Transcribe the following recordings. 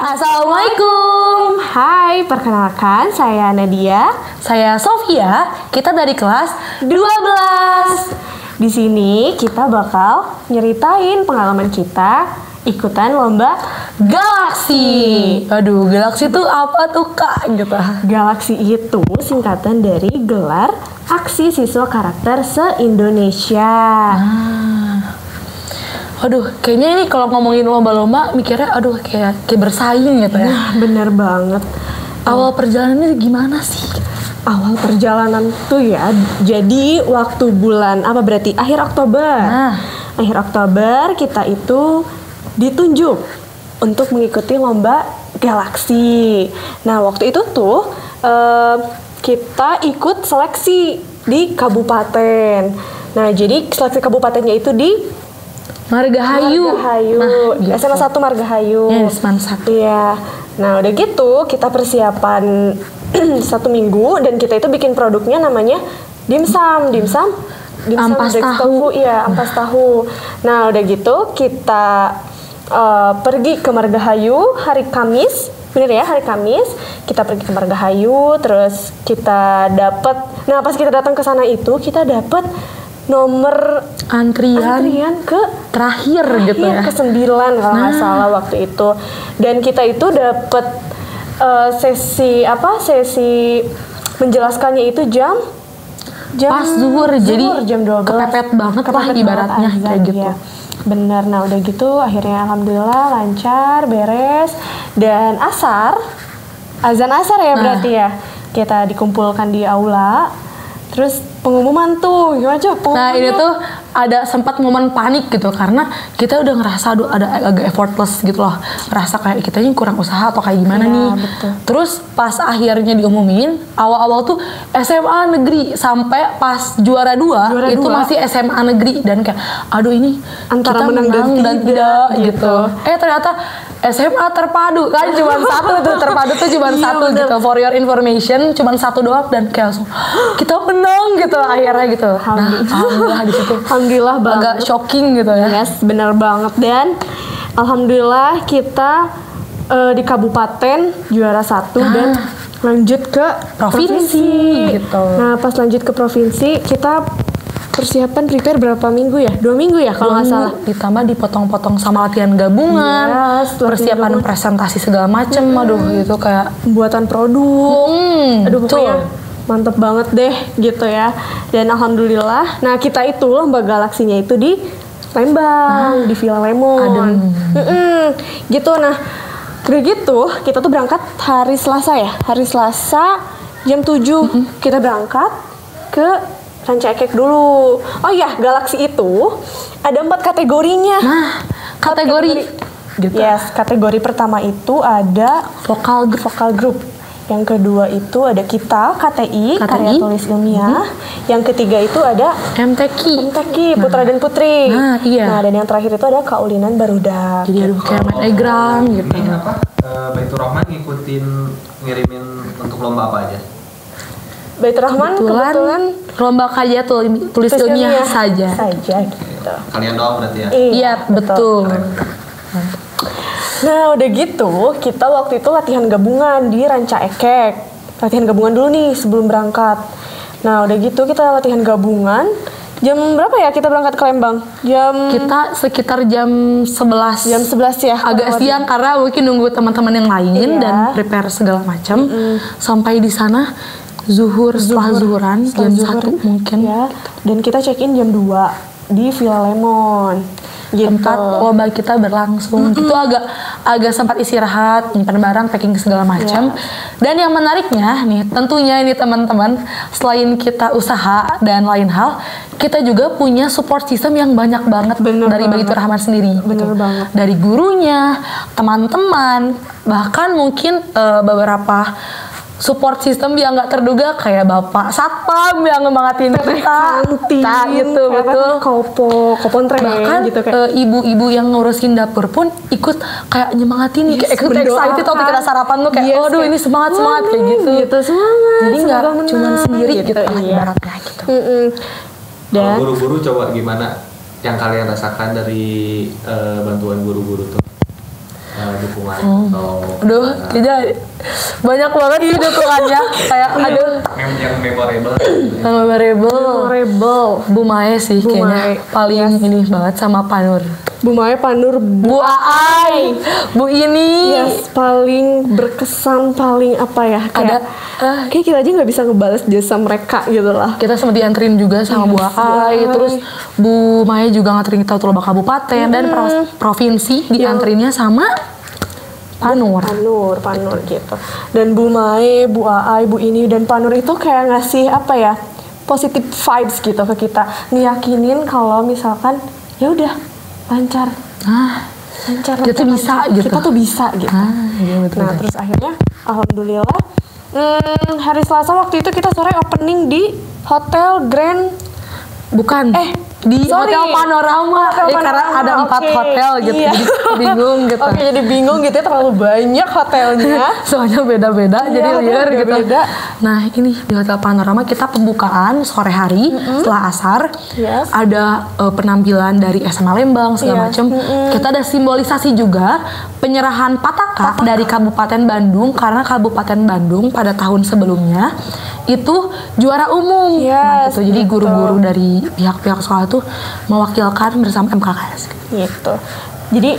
Assalamualaikum. Hai, perkenalkan saya Nadia. Saya Sofia. Kita dari kelas 12. Di sini kita bakal nyeritain pengalaman kita ikutan lomba Galaksi. Aduh, Galaksi itu apa tuh Kak? Gitu. Galaksi itu singkatan dari Gelar Aksi Siswa Karakter Se-Indonesia. Aduh, kayaknya ini kalau ngomongin lomba-lomba mikirnya aduh kayak bersaing gitu ya. Nah, bener banget. Awal perjalanannya gimana sih? Awal perjalanan tuh ya, jadi waktu bulan apa berarti akhir Oktober. Akhir Oktober kita itu ditunjuk untuk mengikuti lomba Galaksi. Nah, waktu itu tuh kita ikut seleksi di kabupaten. Nah, jadi seleksi kabupatennya itu di Margahayu. Gitu. SMA 1 Margahayu. Ya, SMA 1. Iya. Nah, udah gitu kita persiapan 1 minggu dan kita itu bikin produknya namanya dimsum ampas tahu. Iya, ampas tahu. Nah, udah gitu kita pergi ke Margahayu hari Kamis. Bener ya, hari Kamis kita pergi ke Margahayu, terus kita dapat. Nah, pas kita datang ke sana itu kita dapat nomor antrian ke terakhir gitu ya. Ke 9 kalau nggak salah waktu itu. Dan kita itu dapat sesi menjelaskannya itu jam pas zuhur, jadi jam 12. kepepet banget lah ibaratnya kayak gitu. Ya. Bener. Nah, udah gitu akhirnya alhamdulillah lancar, beres, dan azan asar ya berarti ya. Kita dikumpulkan di aula. Terus pengumuman tuh, gimana coba? Nah, ini tuh ada sempat momen panik gitu karena kita udah ngerasa aduh ada agak effortless gitu loh. Ngerasa kayak kita ini kurang usaha atau kayak gimana nih. Betul. Terus pas akhirnya diumumin, awal-awal tuh SMA negeri sampai pas juara 2 itu masih SMA negeri dan kayak aduh ini antara kita menang dan tidak gitu. Ternyata SMA terpadu kan cuma satu tuh, terpadu tuh cuma satu gitu. For your information cuma satu doang dan kayak langsung kita menang gitu akhirnya gitu. Alhamdulillah di situ. Alhamdulillah banget. Agak shocking gitu ya. Yes, benar banget. Dan alhamdulillah kita di kabupaten juara 1 dan lanjut ke provinsi gitu. Nah, pas lanjut ke provinsi kita persiapan prepare berapa minggu ya? 2 minggu ya kalau nggak salah. Ditambah dipotong-potong sama latihan gabungan, persiapan presentasi segala macem. Aduh gitu kayak pembuatan produk. Aduh pokoknya mantep banget deh gitu ya. Dan alhamdulillah, nah kita itu lomba Galaksinya itu di Lembang, di Villa Lemon. Gitu. Nah, udah gitu kita tuh berangkat hari Selasa ya. Hari Selasa jam 7 kita berangkat ke Ranca Ekek dulu. Oh iya, Galaksi itu ada 4 kategorinya. Nah, kategori gitu. Yes, kategori pertama itu ada vokal group. Yang kedua itu ada kita, KTI, karya tulis ilmiah. Yang ketiga itu ada MTQ, Putra dan Putri. Nah, iya. Nah, dan yang terakhir itu ada Kaulinan Barudak. Jadi aduh kayak main egrang gitu. Ini Baitur Rahman ngirimin untuk lomba apa aja? Baitur Rahman kebetulan lomba karya tulis ilmiah saja gitu. Kalian doang berarti ya? Iya, betul. Nah, udah gitu kita waktu itu latihan gabungan di Ranca Ekek. Latihan gabungan dulu nih sebelum berangkat. Nah, udah gitu kita latihan gabungan. Jam berapa ya kita berangkat ke Lembang? Kita sekitar jam 11. Jam 11 ya. Agak siang karena mungkin nunggu teman-teman yang lain dan prepare segala macam. Sampai di sana setelah zuhuran jam 1 mungkin ya. Dan kita check-in jam 2 di Villa Lemon gitu. Tempat lomba kita berlangsung. Itu agak sempat istirahat, nyimpan barang, packing segala macam. Dan yang menariknya nih, tentunya ini teman-teman, selain kita usaha dan lain hal, kita juga punya support system yang banyak banget dari Baitur Rahman sendiri. Banget. Dari gurunya, teman-teman, bahkan mungkin beberapa support system yang nggak terduga kayak bapak satpam yang ngemangatin kita. Nah, itu betul. Kopon bahkan gitu kayak ibu-ibu yang ngurusin dapur pun ikut kayak nyemangatin, kayak ikut excited waktu kita sarapan tuh kayak aduh ini semangat kayak gitu. Semangat. Jadi nggak cuma sendiri gitu ibaratnya gitu. Dan guru-guru coba gimana yang kalian rasakan dari bantuan guru-guru tuh? dukungan atau Aduh, kayaknya banyak banget sih dukungannya. Kayak aduh, yang memorable. memorable. Bu Mae sih Bu kayaknya Mae. paling ini banget sama Panur. Bu Mae, Panur, Bu Aai, Bu ini. Yes, paling berkesan, paling apa ya? Kayak, kayak kita aja nggak bisa ngebales jasa mereka gitu lah. Kita sempat dianterin juga sama Bu Aai, terus Bu Mae juga nganterin kita ke Lebak Kabupaten dan provinsi dianterinnya sama Panur. Panur gitu. Dan Bu Mae, Bu Aai, Bu ini dan Panur itu kayak ngasih apa ya? Positive vibes gitu ke kita. Ngiyakinin kalau misalkan ya udah lancar. Lancar. Kita tuh bisa gitu. Kita tuh bisa gitu. Iya betul. Nah, terus akhirnya alhamdulillah hari Selasa waktu itu kita sore opening di Hotel Grand Bukan. Di sorry. Hotel Panorama. Karena ada 4 Oke. hotel gitu. Iya. Jadi bingung gitu. Oke, jadi bingung gitu ya, terlalu banyak hotelnya. Soalnya beda-beda jadi liar gitu. beda-beda. Nah, ini di Hotel Panorama kita pembukaan sore hari setelah asar. Yes. Ada penampilan dari SMA Lembang segala Yes. macam. Kita ada simbolisasi juga penyerahan pataka dari Kabupaten Bandung karena Kabupaten Bandung pada tahun sebelumnya itu juara umum. Nah, Yes, gitu. Jadi betul. guru-guru dari pihak-pihak sekolah itu mewakilkan bersama MKKS. Gitu. Jadi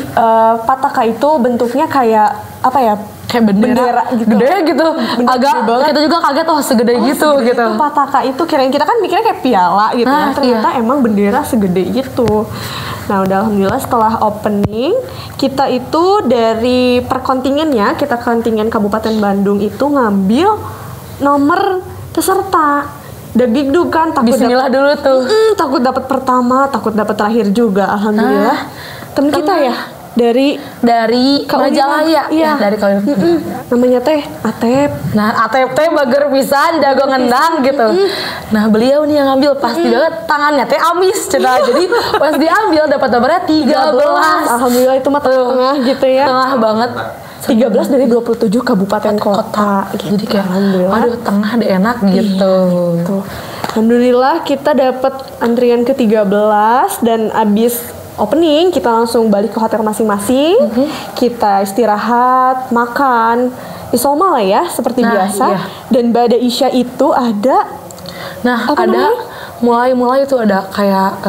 pataka itu bentuknya kayak apa ya? Kayak bendera gitu. gede gitu. Bendera Agak gede banget. kita juga kaget segede gitu Segede gitu. itu pataka itu kirain kita kan mikirnya kayak piala gitu Nah, ya. Ternyata emang bendera segede gitu. Nah, udah alhamdulillah setelah opening kita itu dari perkontingennya, kita kontingen Kabupaten Bandung itu ngambil nomor peserta. Dagdikduk kan takut Bismillah dulu tuh. takut dapat pertama, takut dapat terakhir juga alhamdulillah. Temen kita ya dari Majalaya. Iya. Dari Kaulin. namanya teh Atep. Nah, ATP bager pisan jago ngendang gitu. Nah, beliau nih yang ngambil pasti banget tangannya teh amis cenah. Jadi pas diambil dapat nomornya 13. Alhamdulillah itu mah tengah gitu ya. Tengah banget. 13 dari 27 kabupaten kota. Gitu. Jadi kayak alhamdulillah. aduh tengah deh enak gitu. Tuh. Alhamdulillah kita dapat antrian ke-13 dan abis opening kita langsung balik ke hotel masing-masing. Kita istirahat, makan, isoma lah ya seperti Nah, biasa. iya. Dan pada Isya itu ada Nah, Apa ada mulai itu ada kayak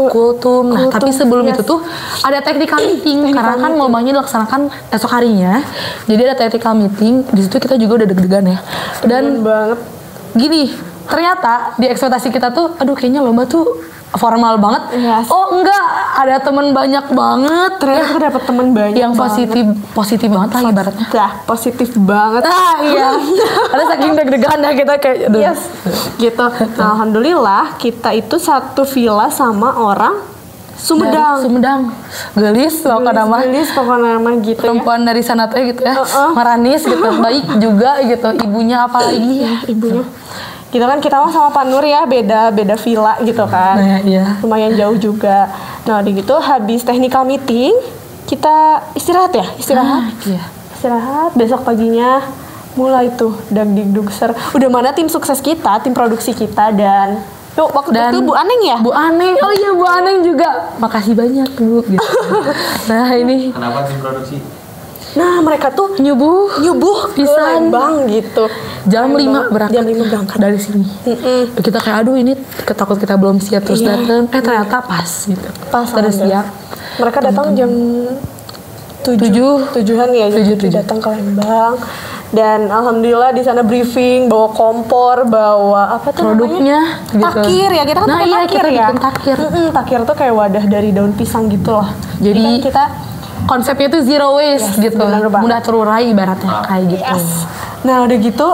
kultum. Nah, tapi sebelum yes. itu tuh ada technical meeting karena kan lombanya dilaksanakan esok harinya. Jadi ada technical meeting. Di situ kita juga udah deg-degan ya. Dan banget. gini, ternyata di ekspektasi kita tuh aduh kayaknya lomba tuh formal banget. Yes. Oh enggak, ada temen banyak banget. Ternyata kita dapat teman banyak yang banget. positif banget lah ibaratnya. Dah, positif banget. Iya. Karena saking deg-degan ya kita kayak aduh. Yes, gitu. Nah, alhamdulillah kita itu satu villa sama orang Sumedang. Dari Sumedang. Gelis pokoknya nama. Gelis pokoknya nama gitu ya. Perempuan dari sana tuh gitu ya. Maranis gitu. Baik juga gitu. Ibunya apalagi ya. Ibunya. Gitu kan kita mah sama Pak Nur ya, beda villa gitu kan. Nah, iya. Lumayan jauh juga. Nah, udah gitu habis technical meeting kita istirahat ya, istirahat. Iya. Istirahat, besok paginya mulai tuh dagdikdukser. Udah mana tim sukses kita, tim produksi kita dan waktu itu Bu Aneng ya? Bu Aneng. Oh iya Bu Aneng juga. Makasih banyak Bu gitu. Nah, ini Kenapa tim produksi? Nah, mereka tuh nyubuh ke pisan. Lembang gitu. Jam 5 berangkat. Jam 5 berangkat dari sini. Kita kayak aduh ini ketakut kita belum siap terus Iya. datang. Ternyata pas gitu. Pas terus alhamdulillah. siap. Mereka datang jam 7-an ya, jam 7 datang ke Lembang. Dan alhamdulillah di sana briefing, bawa kompor, bawa apa tuh Produknya namanya? Takir ya, kita kan Nah, pakai iya, takir kita ya. bikin takir. Takir tuh kayak wadah dari daun pisang gitu loh. Jadi kan kita konsepnya itu zero waste gitu. bener banget. Mudah terurai ibaratnya kayak gitu. Nah udah gitu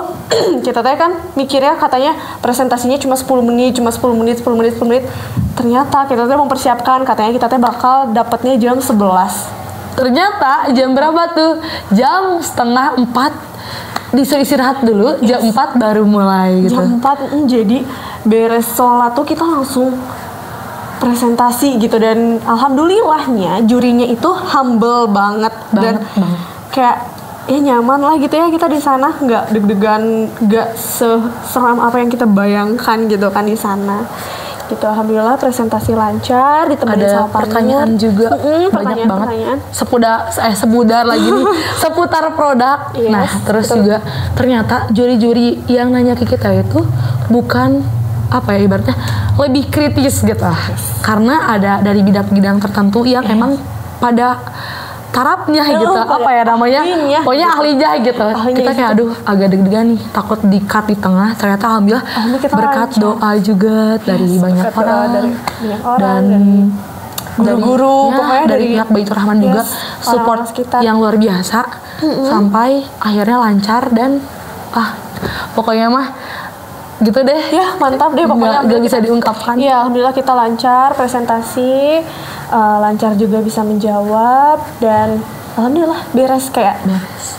kita teh kan mikirnya katanya presentasinya cuma 10 menit. Ternyata kita teh mempersiapkan katanya kita teh bakal dapatnya jam 11. Ternyata jam berapa tuh? Jam setengah 4 disuruh istirahat dulu, jam 4 baru mulai gitu. Jam 4 jadi beres sholat tuh kita langsung presentasi gitu dan alhamdulillahnya jurinya itu humble banget dan kayak ya nyaman lah gitu ya kita di sana, nggak deg-degan, nggak seseram apa yang kita bayangkan gitu kan di sana Gitu, alhamdulillah presentasi lancar, ditemenin Ada sama Panut. pertanyaan juga banyak banget seputar lagi nih seputar produk. Yes, Nah terus betul. juga ternyata juri-juri yang nanya ke kita itu bukan apa ya, ibaratnya lebih kritis gitu lah. Karena ada dari bidang-bidang tertentu yang emang pada tarapnya gitu, pada apa ya namanya, ahlinya, pokoknya gitu. ahlinya gitu. Ahlinya Kita kayak aduh agak deg-degan nih, takut di-cut di tengah. Ternyata alhamdulillah kita berkat lancar. doa juga dari banyak berkat doa orang, dari banyak orang, dan guru-guru, pokoknya dari pihak Baitur Rahman juga support orang-orang sekitar. yang luar biasa sampai akhirnya lancar. Dan pokoknya mah gitu deh Ya mantap deh pokoknya. nggak bisa diungkapkan. Iya, alhamdulillah kita lancar presentasi, lancar juga bisa menjawab, dan alhamdulillah beres kayak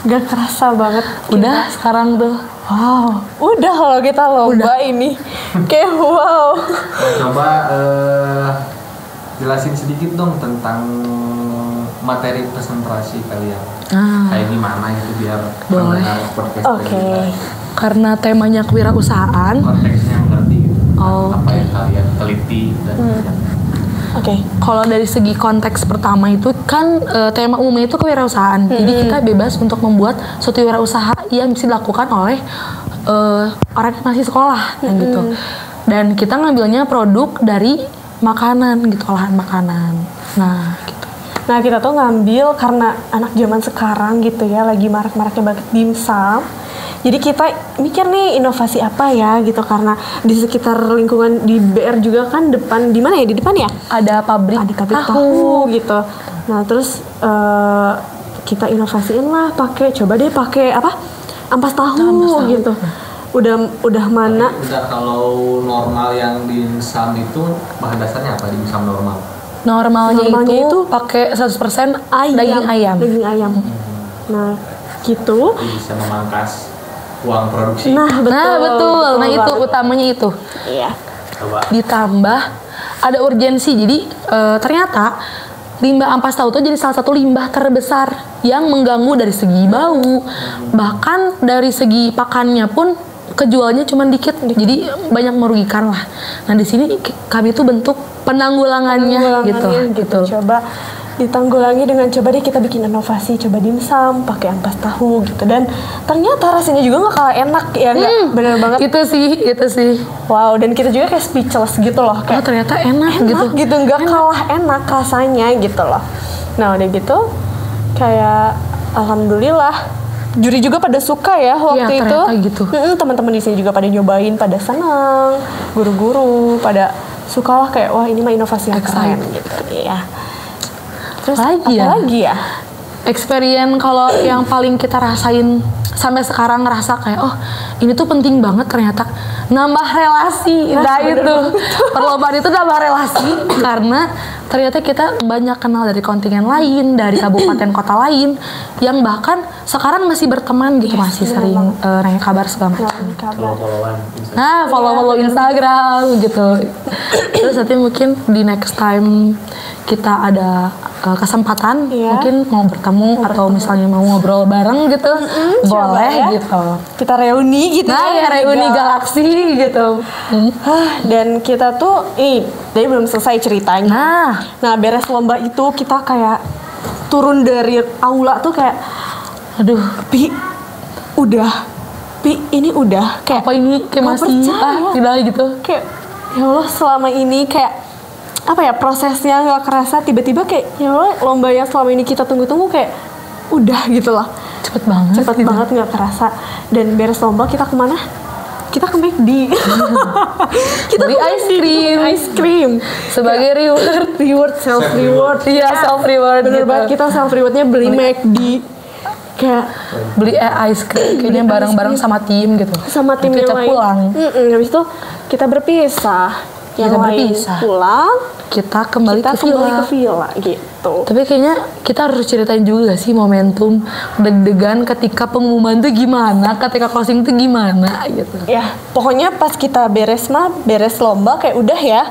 gak kerasa banget. Udah sekarang tuh wow, Udah kalau kita lomba ini kayak wow. Coba jelasin sedikit dong tentang materi presentasi kalian. Kayak gimana gitu biar Boleh. pendengar podcast Oke. kita karena temanya kewirausahaan. konteksnya ngerti gitu. Oh, Apa yang kalian teliti dan Oke. Kalau dari segi konteks pertama itu kan tema umumnya itu kewirausahaan. Jadi kita bebas untuk membuat suatu wirausaha yang bisa dilakukan oleh orang yang masih sekolah gitu. Dan kita ngambilnya produk dari makanan gitu, olahan makanan. Nah, gitu. Nah kita tuh ngambil karena anak zaman sekarang gitu ya, lagi marak-maraknya banget dimsum. Jadi kita mikir nih inovasi apa ya gitu, karena di sekitar lingkungan di BR juga kan depan, di mana ya, di depan ya? Ada pabrik tahu gitu. Nah terus kita inovasiin lah, coba deh pakai apa? Ampas tahu gitu. Udah mana? udah kalau normal yang dimsum itu bahan dasarnya apa dimsum normal? Normalnya Normalnya itu pakai 100% daging ayam. Daging ayam. Nah gitu. Jadi bisa memangkas uang produksi. Nah Betul. Nah itu banget. utamanya itu. Iya. Coba. Ditambah ada urgensi. Jadi ternyata limbah ampas tahu itu jadi salah satu limbah terbesar yang mengganggu dari segi bau, bahkan dari segi pakannya pun kejualnya cuma dikit. Jadi banyak merugikan lah. Nah di sini kami tuh bentuk penanggulangannya gitu. Coba ditanggulangi dengan coba deh kita bikin inovasi, coba dimsum pakai ampas tahu gitu, dan ternyata rasanya juga nggak kalah enak ya, nggak bener banget. Itu sih. Wow, dan kita juga kayak speechless gitu loh, Oh kayak ternyata enak gitu. nggak kalah enak rasanya gitu loh. Nah udah gitu kayak alhamdulillah juri juga pada suka ya waktu Iya, itu. ternyata gitu. Teman-teman di sini juga pada nyobain, pada senang, guru-guru pada sukalah kayak wah ini mah inovasi yang keren gitu ya. Terus apalagi ya? Experience kalau yang paling kita rasain sampai sekarang ngerasa kayak oh ini tuh penting banget ternyata nambah relasi. Nah itu perlombaan itu nambah relasi karena ternyata kita banyak kenal dari kontingen lain, dari kabupaten kota lain yang bahkan sekarang masih berteman gitu, masih sering nanya kabar segala macam. Follow-followan. Nah, follow Instagram gitu. Terus nanti mungkin di next time kita ada kesempatan mungkin mau bertemu atau misalnya mau ngobrol bareng gitu, boleh ya. gitu. Kita reuni gitu. Nah, ya reuni galaksi gitu. Dan kita tuh jadi belum selesai ceritanya. Nah, beres lomba itu kita kayak turun dari aula tuh kayak aduh, ini udah kayak apa ini kayak masih tidak gitu. Kayak ya Allah, selama ini kayak apa ya, prosesnya nggak kerasa, tiba-tiba kayak ya Allah, lomba yang selama ini kita tunggu-tunggu kayak udah gitu lah. Cepet banget Nggak kerasa. Dan beres lomba kita kemana? Kita ke McD. Kita beli ice cream sebagai self reward. Iya, self reward Bener gitu. banget, kita self rewardnya beli McD. Kayak beli ice cream kayaknya bareng-bareng sama tim gitu. sama tim yang kita lain. pulang. Habis itu kita berpisah. Yang lain pulang, kita kembali ke villa gitu. Tapi kayaknya kita harus ceritain juga gak sih momentum deg-degan ketika pengumuman tuh gimana, ketika closing tuh gimana gitu. Ya, pokoknya pas kita beres lomba kayak udah ya.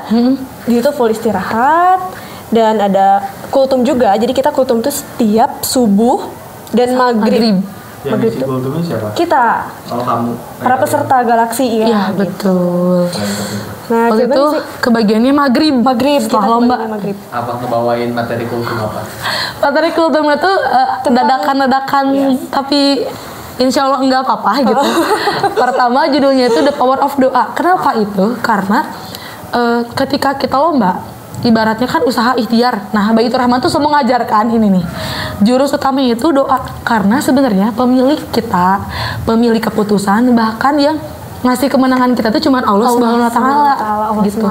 Gitu full istirahat, dan ada kultum juga. Jadi kita kultum tuh setiap subuh dan maghrib. Yang ngisi kultumnya siapa? Kita. Oh, kamu. Para peserta galaksi Iya, betul. Nah, waktu kita itu kebagiannya maghrib setelah lomba. Maghrib. Apa ngebawain materi kultum apa? Materi kultum itu dadakan tapi insya Allah enggak apa-apa gitu. Pertama judulnya itu The Power of Doa. Kenapa itu? Karena ketika kita lomba, ibaratnya kan usaha ikhtiar. Nah, Baitur Rahman tuh semua mengajarkan ini nih. Jurus utamanya itu doa. Karena sebenarnya pemilik keputusan, bahkan yang ngasih kemenangan kita tuh cuma Allah Subhanahu wa taala gitu.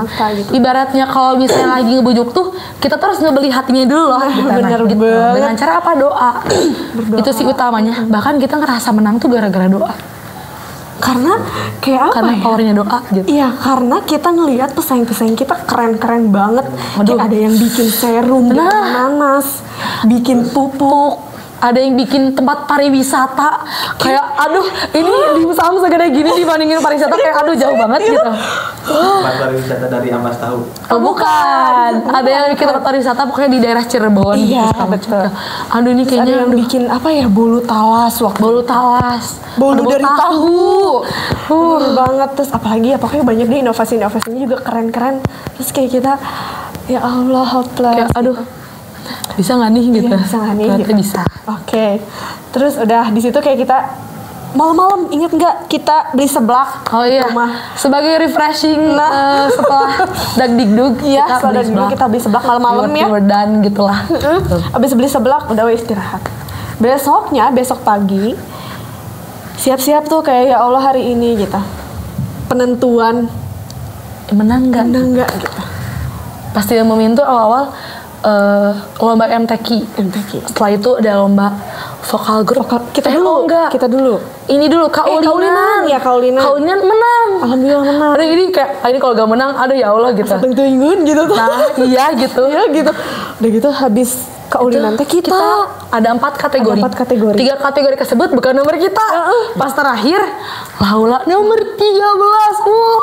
Ibaratnya kalau misalnya lagi ngebujuk tuh, kita terus ngebeli hatinya dulu loh gitu. Bener gitu. banget. Dengan cara apa? Doa. Itu sih utamanya. Bahkan kita ngerasa menang tuh gara-gara doa. Karena kayak apa Karena ya? powernya doa gitu. Iya, karena kita ngelihat pesaing-pesaing kita keren-keren banget. Kayak ada yang bikin serum, bikin nanas, bikin pupuk, ada yang bikin tempat pariwisata. Kayak aduh, ini saham segede gini dibandingin pariwisata kayak aduh jauh banget gitu. Tempat pariwisata dari Amas tahu. Oh, bukan. Ada yang bikin tempat pariwisata pokoknya di daerah Cirebon. Iya, gitu. betul. Aduh ini Ada kayaknya yang bikin apa ya, bolu talas waktu bolu talas. bolu Ada dari tahu. Bener banget. Terus apalagi ya, pokoknya banyak deh inovasi-inovasinya juga keren-keren. Terus kayak kita ya Allah hopeless. Kayak aduh. Bisa nggak nih gitu? Iya, bisa nggak nih, Ternyata gitu. bisa. Oke. Terus udah di situ kayak kita malam-malam, inget nggak kita beli seblak Oh iya. rumah. Sebagai refreshing setelah dagdikduk Iya, setelah dulu kita beli seblak malam-malam ya. Dan gitulah. Abis beli seblak udah istirahat. Besok pagi siap-siap tuh kayak ya Allah hari ini gitu. Penentuan Menang nggak? menang nggak gitu. Pasti yang memimpin tuh awal-awal lomba MTQ. Setelah itu ada lomba vokal grup. Kita Oh, dulu. enggak. Kita dulu. Ini dulu Kaulinan. Kaulinan. Ya, Kaulinan. Kaulinan menang. Alhamdulillah menang. Aduh ini kayak ini kalau gak menang, aduh ya Allah gitu. Tengtengin gitu tuh. Nah, iya gitu. Iya gitu. Udah gitu habis Kaulinan teh kita ada 4 kategori. Ada 4 kategori. 3 kategori tersebut bukan nomor kita. Pas terakhir Laula nomor 13.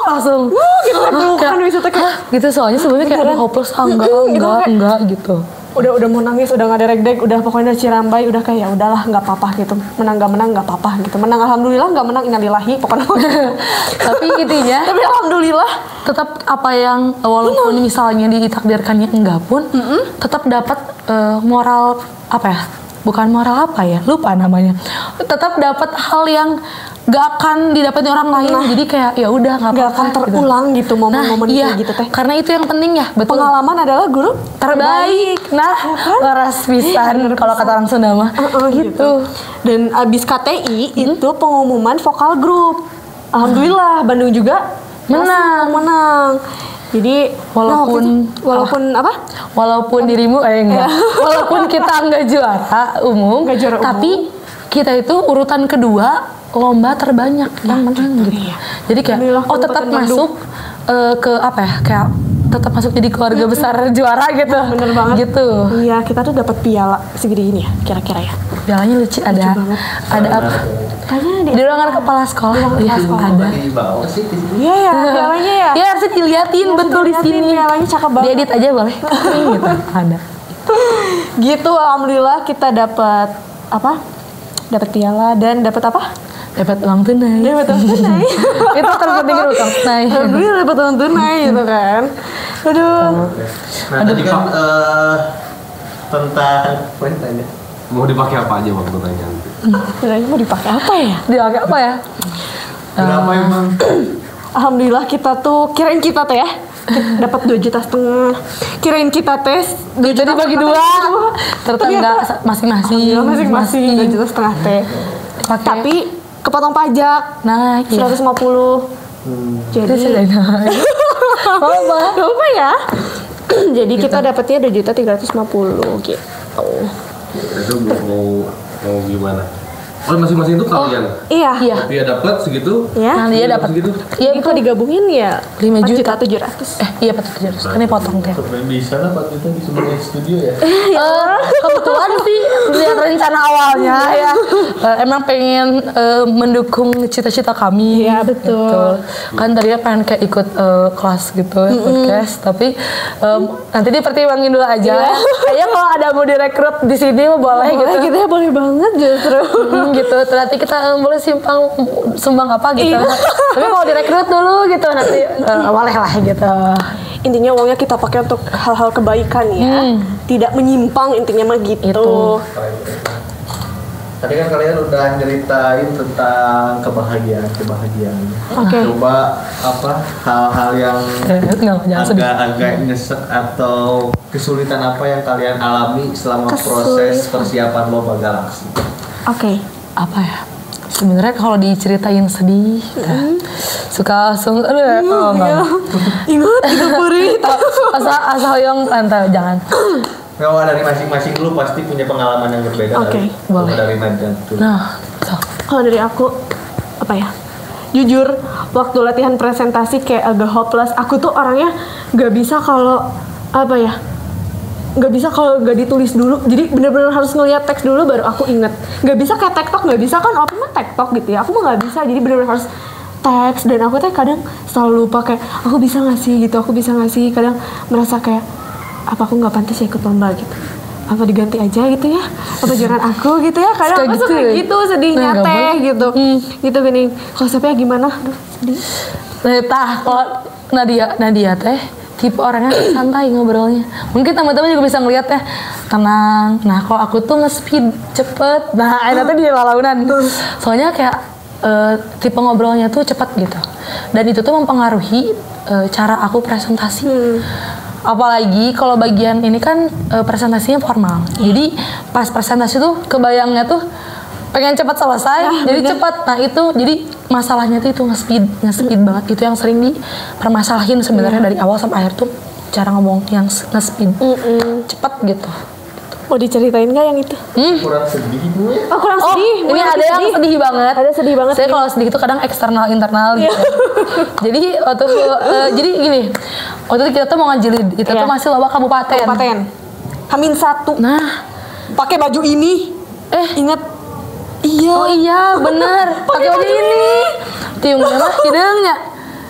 Langsung. Gitu kan bisa teh kayak Gitu soalnya sebelumnya kayak aduh hopeless enggak gitu. udah mau nangis, udah nggak ada reg-deg, udah pokoknya udah cirambai, udah kayak ya udahlah nggak apa-apa gitu, menang nggak apa-apa gitu, menang alhamdulillah, nggak menang innalillahi pokoknya. Tapi intinya Tapi alhamdulillah tetap apa yang walaupun misalnya ditakdirkannya enggak pun tetap dapat moral apa ya, bukan moral apa ya, lupa namanya, tetap dapat hal yang gak akan didapetin orang lain. Jadi kayak ya udah nggak nggak akan terulang gitu momen-momen iya, kayak gitu teh. karena itu yang penting ya, betul. Pengalaman adalah guru terbaik. Nah, laras pisan kalau kata orang Sunda mah. gitu. Dan abis KTI itu pengumuman vokal grup. Alhamdulillah Bandung juga menang. Jadi walaupun apa? Walaupun dirimu enggak. Walaupun kita enggak juara umum, tapi kita itu urutan kedua lomba terbanyak yang menang gitu. Jadi kayak tetap masuk ke apa ya? Kayak tetap masuk jadi keluarga besar juara gitu. Bener banget. Gitu. Iya, kita tuh dapat piala segede ini ya, kira-kira ya. Pialanya lucu, ada apa? Kayaknya Di ruangan kepala sekolah. Iya, ada. Di bawah sih di sini. Iya ya, pialanya ya. Ya harusnya diliatin betul di sini. Pialanya cakep banget. Diedit aja boleh. Gitu. Ada. Gitu, alhamdulillah kita dapat apa? Dapat piala dan dapat apa? Dapat uang tunai. Dapat uang tunai. Itu terpenting uang tunai. Alhamdulillah dapat uang tunai gitu kan. Aduh. Nah tadi kan tentang tanya mau dipakai apa aja waktu tanya nanti. Kiranya mau dipakai apa ya? Dipakai apa ya? Berapa emang? Alhamdulillah kita tuh kirain kita teh ya dapat 2,5 juta. Kirain kita tes Jadi bagi 2. Ternyata enggak masing-masing. Masing-masing 2,5 juta teh. Tapi kepotong pajak. Nah, 150. Jadi apa ya? Jadi kita dapatnya 2,350 gitu. Itu mau gimana? Oh masing-masing itu kalian? Iya. Tapi ya dapat segitu? Ya. Nah, dia dapat segitu? Iya, Itu digabungin ya 5 juta 4,700. Iya 4,700. Kan potong teh. Bisa lah 4 juta di sebuah studio ya? Kebetulan sih lihat rencana awalnya ya emang pengen mendukung cita-cita kami. Iya betul. Gitu. Kan tadinya pengen kayak ikut kelas gitu podcast, tapi nanti dipertimbangin dulu aja. Kayaknya kalau ada mau direkrut di sini boleh gitu. Gitu ya, boleh banget justru. Gitu. Nanti kita boleh sumbang apa gitu. Tapi kalau direkrut dulu gitu nanti boleh lah gitu. Intinya uangnya kita pakai untuk hal-hal kebaikan ya, tidak menyimpang intinya mah gitu. Itu. Tadi kan kalian udah nyeritain tentang kebahagiaan. Oke. Coba apa hal-hal yang agak nyesek atau kesulitan apa yang kalian alami selama proses persiapan Lomba Galaksi? Oke. Apa ya? Sebenarnya kalau diceritain sedih, suka langsung Ingat itu Puri. asal yang jangan. Kalau dari masing-masing lu pasti punya pengalaman yang berbeda. Oke, boleh. Dari Nadia tuh. Nah, Kalau dari aku apa ya? Jujur, waktu latihan presentasi kayak agak hopeless. Aku tuh orangnya nggak bisa kalau apa ya? Nggak bisa kalau nggak ditulis dulu. Jadi bener-bener harus ngeliat teks dulu baru aku inget. Nggak bisa kayak TikTok, nggak bisa kan? Apa mah TikTok gitu ya? Aku mah nggak bisa. Jadi bener-bener harus teks, dan aku tuh kadang selalu lupa kayak aku bisa nggak sih gitu, aku bisa nggak sih, kadang merasa kayak apa aku nggak pantas ya ikut lomba gitu, apa diganti aja gitu ya, apa jangan aku gitu ya, kadang aku suka gitu sedihnya teh gitu gitu gini. Kalau sampai gimana? Aduh sedih. Kalau Nadia teh tipe orangnya santai ngobrolnya. Mungkin teman-teman juga bisa ngeliat ya, tenang. Nah kalau aku tuh nge-speed cepet. Nah akhirnya tuh di lalaunan. Soalnya kayak tipe ngobrolnya tuh cepet gitu. Dan itu tuh mempengaruhi cara aku presentasi. Apalagi kalau bagian ini kan presentasinya formal. Jadi pas presentasi tuh kebayangnya tuh pengen cepat selesai, jadi cepat. Nah itu jadi masalahnya tuh itu nge-speed banget. Itu yang sering dipermasalahin sebenarnya dari awal sampai akhir tuh cara ngomong yang nge-speed, cepat gitu. Mau diceritain nggak yang itu? Kurang sedih. Oh kurang sedih. Ini ada yang sedih banget. Ada sedih banget. Saya kalau sedih itu kadang eksternal internal gitu. Jadi jadi gini, waktu itu kita tuh mau ngajilid, itu tuh masih lomba kabupaten. Hamin 1. Nah, pakai baju ini. Ingat? Iya. Oh iya, bener. Pakai baju ini. Tiungnya mah hidungnya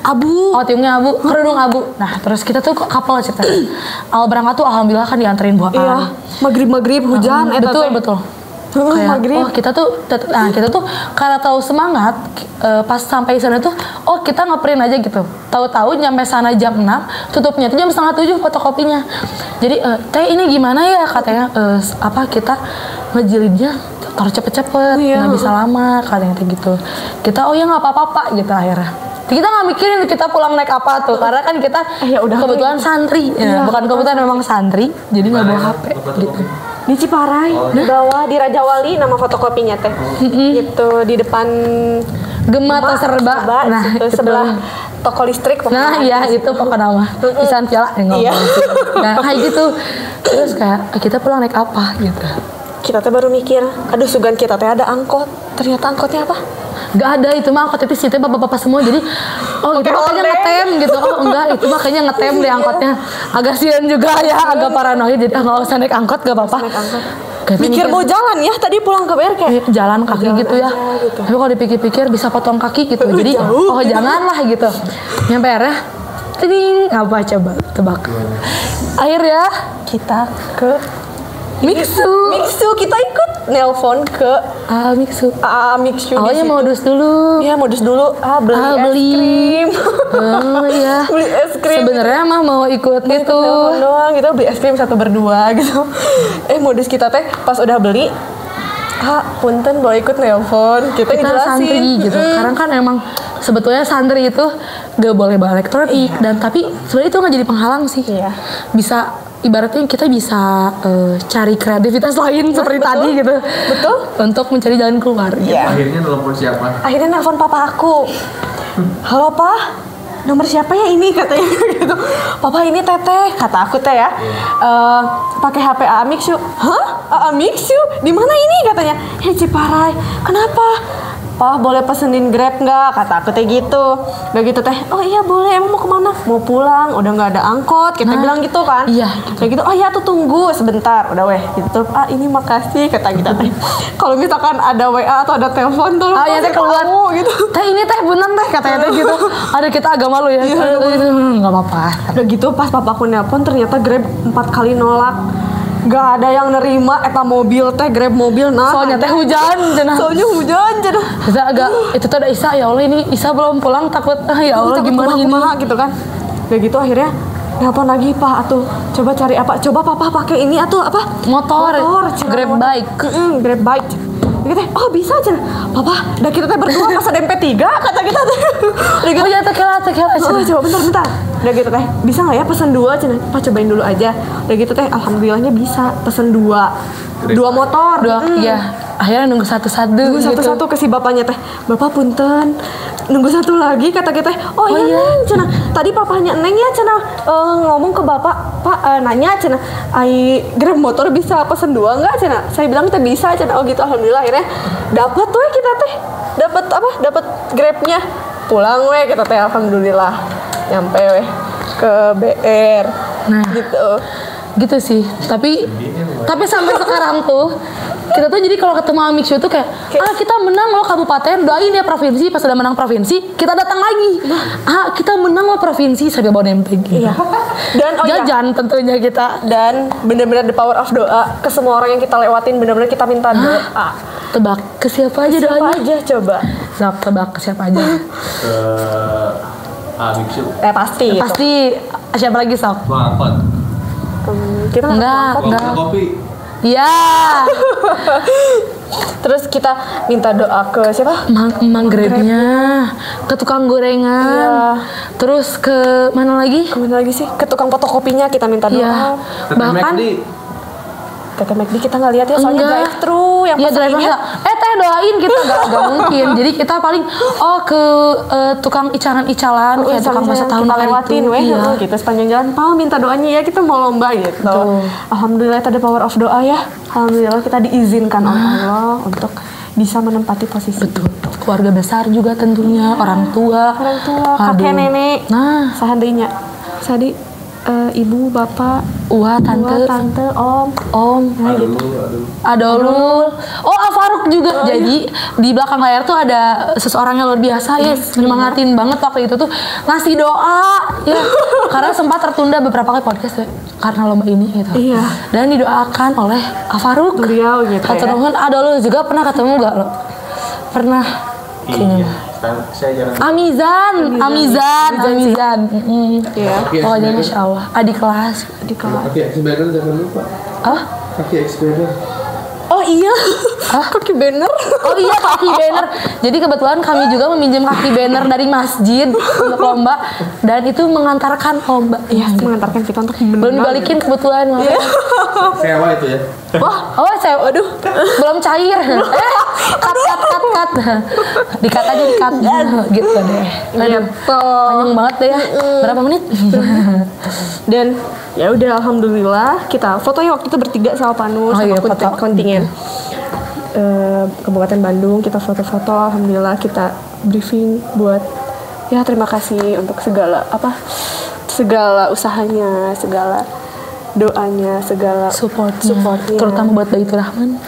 abu. Oh, tiungnya abu, kerudung abu. Nah, terus kita tuh kapal ceritanya. Awal berangkat tuh alhamdulillah kan dianterin buah. Iya. Maghrib hujan. Betul. Kayak, kita tuh karena tahu semangat pas sampai sana tuh, kita ngeprint aja gitu. Tahu-tahu nyampe sana jam 6, tutupnya tuh jam 6:30 fotokopinya. Jadi teh ini gimana ya katanya kita ngejilidnya harus cepet-cepet, nggak bisa lama katanya gitu. Kita nggak apa-apa gitu akhirnya. Kita nggak mikirin kita pulang naik apa tuh, karena kan kita kebetulan santri, bukan kebetulan memang santri, jadi nggak bawa HP gitu. Di Ciparai, di bawah di Raja Wali nama fotokopinya teh, gitu di depan Gema atau Serba. Nah itu sebelah toko listrik. Nah iya itu pokoknya nama Isan Piala yang ngomong. Nah kayak gitu, terus kayak kita pulang naik apa gitu. Kita tuh baru mikir, aduh sugan kita teh ada angkot, ternyata angkotnya apa? Gak ada, itu mah angkot itu bapak-bapak semua, jadi itu makanya ngetem gitu. Enggak, itu makanya ngetem di angkotnya. Agak sian juga ya, agak paranoid, jadi nggak usah naik angkot, gak apa-apa. Mikir mau jalan ya, tadi pulang ke BR kayak jalan kaki gitu ya. Gitu. Tapi kalau dipikir-pikir bisa potong kaki gitu, jadi janganlah gitu. Nyampe ya, apa coba tebak. Akhirnya kita ke Mixu, kita ikut nelpon ke Mixu. Awalnya modus dulu. Iya, modus dulu. Beli es krim. Oh iya. Beli es krim. Sebenarnya mah mau ikut itu. Doang gitu, beli es krim 1 berdua gitu. Modus kita teh pas udah beli, punten mau ikut nelpon. Kita santri gitu. Karena kan emang sebetulnya santri itu gak boleh bawa elektronik tapi sebenarnya itu nggak jadi penghalang sih. Iya. Bisa ibaratnya kita bisa cari kreativitas lain seperti tadi gitu. Betul. Untuk mencari jalan keluar. Gitu. Akhirnya nelfon siapa? Akhirnya nelfon papa aku. Halo pa, nomor siapa ya ini katanya gitu. Papa ini teteh, kata aku teh ya. Pakai HP AA Mixu. Hah? AA Mixu? Di mana ini katanya? Ciparai. Kenapa? "Pak, boleh pesenin Grab nggak?" Kata aku teh gitu. Udah gitu teh, "Oh iya boleh, emang mau kemana?" "Mau pulang, udah nggak ada angkot." Kita bilang gitu kan. Iya. Kayak gitu, "Oh iya tuh tunggu sebentar." Udah weh gitu. "Ah ini makasih," kata kita teh. Kalau misalkan ada WA atau ada telepon tuh, ya teh keluar gitu. Teh ini teh bener teh katanya teh gitu. Ada kita agak malu ya. Nggak apa-apa. Udah gitu pas papaku nelpon ternyata Grab 4 kali nolak. Gak ada yang nerima eta mobil teh, Grab mobil. Nah Soalnya teh hujan cenah. Soalnya hujan cenah. Kita agak itu tuh ada Isa, ya Allah ini Isa belum pulang takut ya Allah gimana ini. Gitu kan. Udah gitu akhirnya nelpon lagi, "Pak atuh coba cari apa? Coba papa pakai ini atuh apa? Motor Grab bike. Grab bike." Kita, "Oh bisa aja, Papa." Udah kita teh berdua pas ada MP3 kata kita teh. Udah gitu, Oh ya tekelah. "Oh coba bentar. Udah gitu teh, "Bisa nggak ya pesan 2 cina?" "Pak cobain dulu aja." Udah gitu teh, alhamdulillahnya bisa pesen 2 motor. Iya. Akhirnya nunggu satu-satu. Nunggu satu-satu ke si bapaknya teh, "Bapak punten, nunggu satu lagi," kata kita. "Oh iya Neng, cina. Tadi papahnya Neng ya cina ngomong ke bapak, Pak nanya cina, ai Grab motor bisa pesen 2 nggak cina?" Saya bilang teh bisa cina. Oh gitu, alhamdulillah akhirnya dapat tuh kita teh, dapat Grabnya. Pulang weh kita teh, alhamdulillah nyampe weh ke BR. Nah gitu sih. Tapi sampai sekarang tuh kita tuh jadi kalau ketemu Amikshu tuh kayak kita menang loh kabupaten, doain ya provinsi. Pas udah menang provinsi kita datang lagi, kita menang loh provinsi sampai bawa nempel gitu. Iya. Dan jajan tentunya kita. Dan benar-benar the power of doa ke semua orang yang kita lewatin, benar-benar kita minta doa. Tebak ke siapa aja doanya? Siapa aja coba? Tebak ke siapa aja? Ke Amikshu. Pasti. Pasti siapa lagi Sok? Angkot. Kita enggak. Kopi. Iya. Terus kita minta doa ke siapa? Manggrepnya, ke tukang gorengan. Iya. Terus ke mana lagi? Kemana lagi sih? Ke tukang fotokopinya kita minta doa. Iya. Bahkan Tete McD kita nggak lihat ya, soalnya enggak. drive thru yang ya drive-nya. Teh doain kita nggak mungkin. Jadi kita paling ke tukang icalan-icalan kayak tukang masak tahu kita lewatin weh iya. gitu sepanjang jalan. "Pak minta doanya ya, kita mau lomba," gitu. Betul. Alhamdulillah tadi power of doa ya. Alhamdulillah kita diizinkan oleh Allah untuk bisa menempati posisi. Betul. Keluarga besar juga tentunya, orang tua, kakek nenek. Nah, Seandainya ibu, bapak, tante, om. Adolul. Oh, Afaruk juga. Jadi di belakang layar tuh ada seseorang yang luar biasa ya, nyemangatin banget waktu itu tuh ngasih doa ya. Karena sempat tertunda beberapa kali podcast ya, karena lomba ini gitu. Iya. Dan didoakan oleh Afaruk. Beliau gitu ya. Nuhun. Adolul juga pernah ketemu gak lo? Pernah. Iya. Saya jarang. Amizan. Iya. Pokoknya Masya Allah. Adik kelas. Kaki expander jangan lupa. Kaki expander. Oh iya. Kaki banner. Oh iya, kaki banner. Jadi kebetulan kami juga meminjam kaki banner dari masjid untuk lomba, dan itu mengantarkan lomba. Iya, mengantarkan kita untuk belum dibalikin kebetulan. Sewa itu ya. Wah, saya belum cair. Cut. Dikat aja gitu deh. Aduh, panjang banget deh ya. Berapa menit? Dan ya udah, alhamdulillah kita fotonya waktu itu bertiga sama Panu sama kontingen Kabupaten Bandung. Kita foto-foto, alhamdulillah kita briefing buat ya terima kasih untuk segala usahanya, segala doanya, segala supportnya, terutama buat Baitur Rahman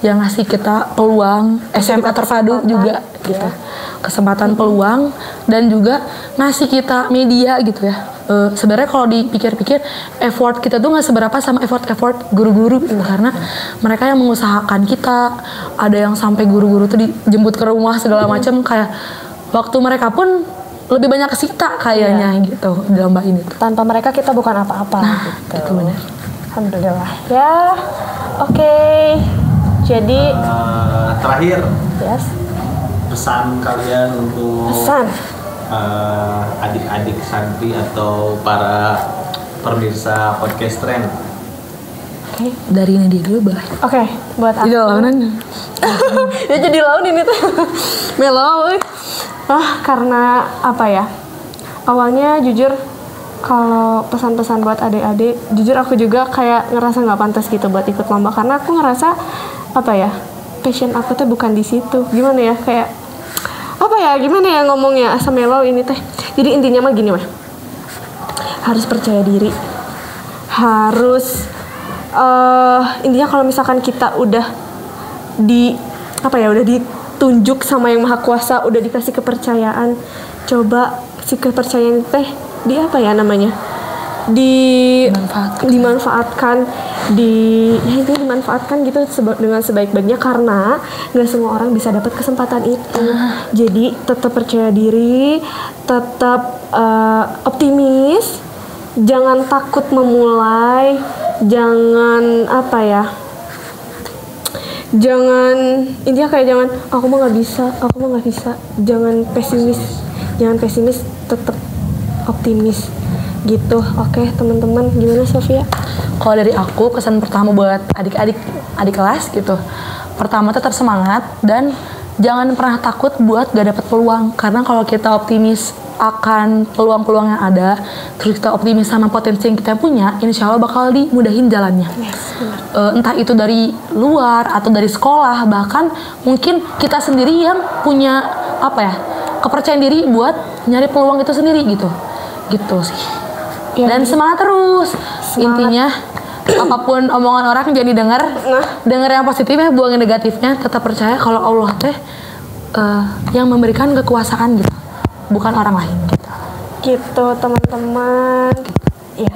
yang ngasih kita peluang, SMA Terpadu juga gitu, kesempatan peluang, dan juga ngasih kita media gitu ya. Sebenarnya kalau dipikir-pikir effort kita tuh nggak seberapa sama effort guru-guru gitu, karena mereka yang mengusahakan kita, ada yang sampai guru-guru tuh dijemput ke rumah segala macam, kayak waktu mereka pun lebih banyak ke kita kayaknya gitu di lomba ini tuh. Tanpa mereka kita bukan apa-apa gitu. Itu benar. Alhamdulillah ya. Oke. Jadi terakhir pesan kalian untuk adik-adik santri atau para pemirsa podcast Tren. Oke. Dari ini dulu bah. Oke, buat aku. Ya jadi laun ini tuh. Melo. Karena apa ya? Awalnya jujur kalau pesan-pesan buat adik-adik, jujur aku juga kayak ngerasa nggak pantas gitu buat ikut lomba, karena aku ngerasa apa ya, passion aku tuh bukan di situ. Gimana ya, kayak apa ya, gimana ya ngomongnya, asa melau ini teh. Jadi intinya mah gini mah, harus percaya diri, harus intinya kalau misalkan kita udah udah ditunjuk sama yang maha kuasa, udah dikasih kepercayaan, coba si kepercayaan teh dimanfaatkan gitu dengan sebaik-baiknya, karena nggak semua orang bisa dapat kesempatan itu. Jadi tetap percaya diri, tetap optimis, jangan takut memulai, jangan aku mah nggak bisa, jangan pesimis, tetap optimis gitu. Oke, teman-teman, gimana Sofia? Kalau dari aku, kesan pertama buat adik kelas gitu, pertama tetap semangat dan jangan pernah takut buat gak dapet peluang, karena kalau kita optimis akan peluang-peluang yang ada, terus kita optimis sama potensi yang kita punya, insya Allah bakal dimudahin jalannya. Entah itu dari luar atau dari sekolah, bahkan mungkin kita sendiri yang punya kepercayaan diri buat nyari peluang itu sendiri gitu sih. Dan semangat terus. Intinya apapun omongan orang jadi dengar yang positifnya, buang yang negatifnya. Tetap percaya kalau Allah teh yang memberikan kekuasaan gitu, bukan orang lain gitu teman-teman. Iya.